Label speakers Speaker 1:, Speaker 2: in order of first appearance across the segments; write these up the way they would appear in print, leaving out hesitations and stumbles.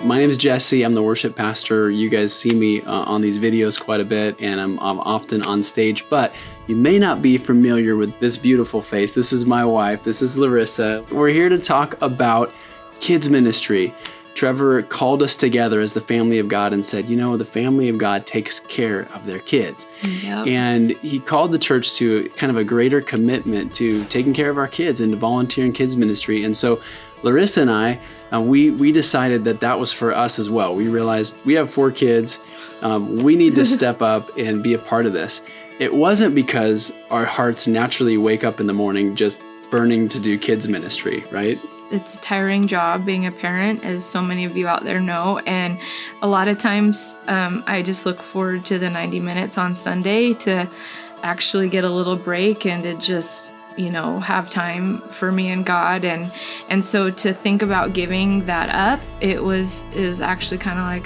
Speaker 1: My name is Jesse. I'm the worship pastor. You guys see me on these videos quite a bit, and I'm often on stage, but you may not be familiar with this beautiful face. This is my wife. This is Larissa. We're here to talk about kids ministry. Trevor called us together as the family of God and said, the family of God takes care of their kids.
Speaker 2: Yep.
Speaker 1: And he called the church to kind of a greater commitment to taking care of our kids and to volunteer in kids ministry. And so Larissa and I, we decided that was for us as well. We realized we have 4 kids. We need to step up and be a part of this. It wasn't because our hearts naturally wake up in the morning just burning to do kids ministry, right?
Speaker 2: It's a tiring job being a parent, as so many of you out there know. And a lot of times I just look forward to the 90 minutes on Sunday to actually get a little break and to just, have time for me and God. And so to think about giving that up, is actually kind of like,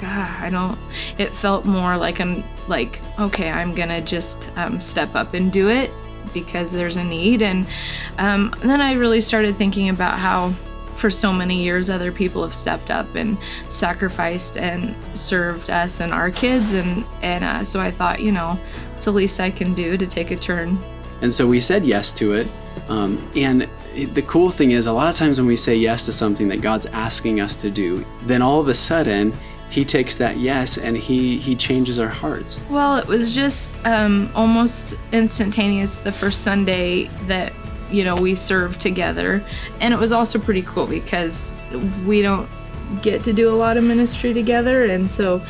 Speaker 2: it felt more like okay, I'm going to just step up and do it because there's a need. And then I really started thinking about how for so many years other people have stepped up and sacrificed and served us and our kids. And so I thought, it's the least I can do to take a turn.
Speaker 1: And so we said yes to it. And the cool thing is, a lot of times when we say yes to something that God's asking us to do, then all of a sudden he takes that yes and he changes our hearts.
Speaker 2: Well, it was just almost instantaneous the first Sunday that we served together. And it was also pretty cool because we don't get to do a lot of ministry together. And so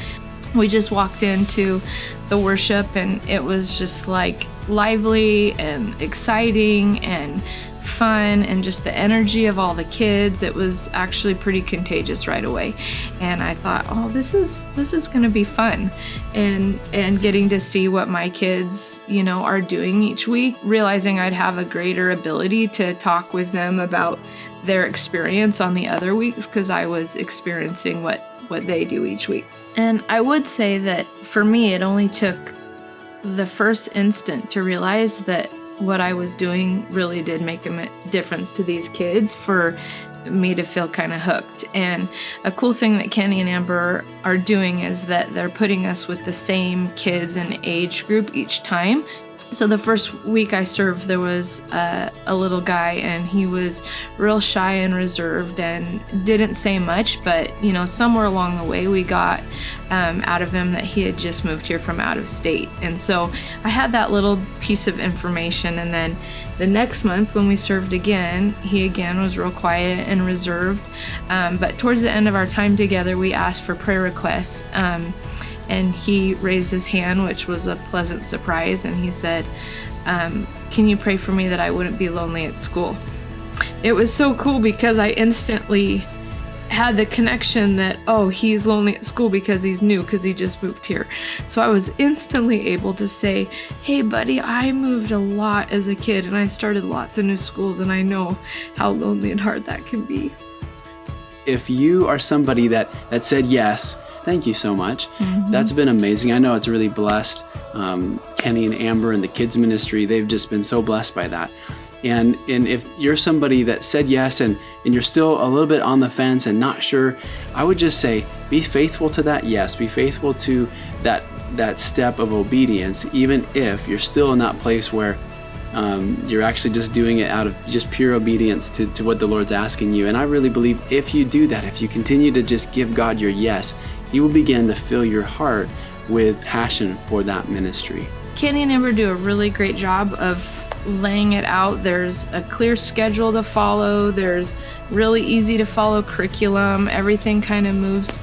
Speaker 2: we just walked into the worship and it was just like lively and exciting and fun, and just the energy of all the kids. It was actually pretty contagious right away. And I thought, this is going to be fun. And getting to see what my kids, are doing each week, realizing I'd have a greater ability to talk with them about their experience on the other weeks because I was experiencing what they do each week. And I would say that for me, it only took the first instant to realize that what I was doing really did make a difference to these kids for me to feel kind of hooked. And a cool thing that Kenny and Amber are doing is that they're putting us with the same kids and age group each time. So the first week I served, there was a little guy, and he was real shy and reserved and didn't say much, but somewhere along the way we got out of him that he had just moved here from out of state. And so I had that little piece of information, and then the next month when we served again, he again was real quiet and reserved. But towards the end of our time together, we asked for prayer requests. And he raised his hand, which was a pleasant surprise. And he said, can you pray for me that I wouldn't be lonely at school? It was so cool because I instantly had the connection that, he's lonely at school because he's new, because he just moved here. So I was instantly able to say, hey, buddy, I moved a lot as a kid and I started lots of new schools, and I know how lonely and hard that can be.
Speaker 1: If you are somebody that said yes, thank you so much. Mm-hmm. That's been amazing. I know it's really blessed Kenny and Amber and the kids ministry. They've just been so blessed by that. And if you're somebody that said yes and you're still a little bit on the fence and not sure, I would just say, be faithful to that yes. Be faithful to that step of obedience, even if you're still in that place where you're actually just doing it out of just pure obedience to what the Lord's asking you. And I really believe if you do that, if you continue to just give God your yes, He will begin to fill your heart with passion for that ministry.
Speaker 2: Kenny and Amber do a really great job of laying it out. There's a clear schedule to follow. There's really easy to follow curriculum. Everything kind of moves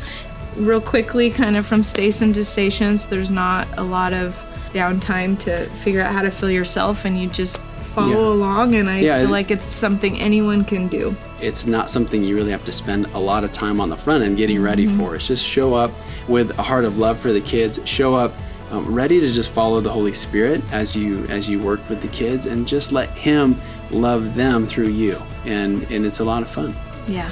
Speaker 2: real quickly, kind of from station to station. So there's not a lot of downtime to figure out how to fill yourself, and you just follow along. And I feel like it's something anyone can do.
Speaker 1: It's not something you really have to spend a lot of time on the front end getting ready for. It's just show up with a heart of love for the kids. Show up ready to just follow the Holy Spirit as you work with the kids, and just let Him love them through you. And it's a lot of fun.
Speaker 2: Yeah.